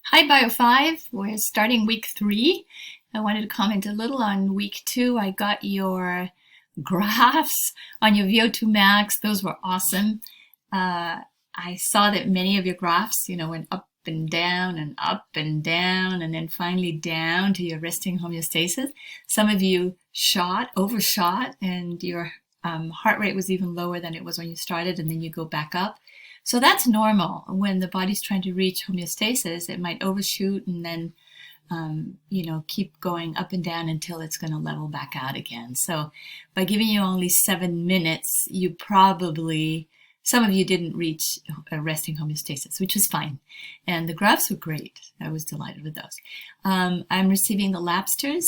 Hi, bio5. We're starting week 3. I wanted to comment a little on week 2. I got your graphs on your VO2 max. Those were awesome. I saw that many of your graphs, went up and down and up and down, and then finally down to your resting homeostasis. Some of you overshot, and your heart rate was even lower than it was when you started, and then you go back up. So that's normal. When the body's trying to reach homeostasis, it might overshoot and then, keep going up and down until it's going to level back out again. So by giving you only 7 minutes, some of you didn't reach a resting homeostasis, which was fine. And the graphs were great. I was delighted with those. I'm receiving the Labsters.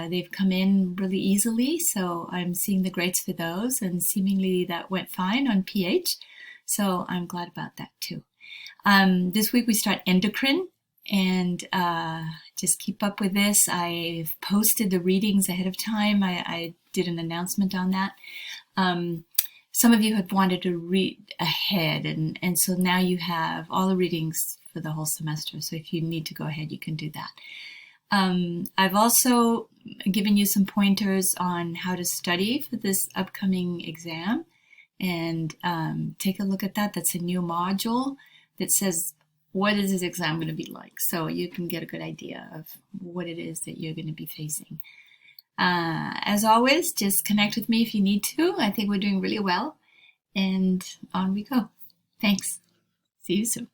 They've come in really easily, so I'm seeing the grades for those, and seemingly that went fine on pH. So I'm glad about that too. This week we start endocrine, and just keep up with this. I've posted the readings ahead of time. I did an announcement on that. Some of you had wanted to read ahead, and so now you have all the readings for the whole semester. So if you need to go ahead, you can do that. I've also given you some pointers on how to study for this upcoming exam. And take a look at that. That's a new module that says, what is this exam going to be like? So you can get a good idea of what it is that you're going to be facing. As always, just connect with me if you need to. I think we're doing really well. And on we go. Thanks. See you soon.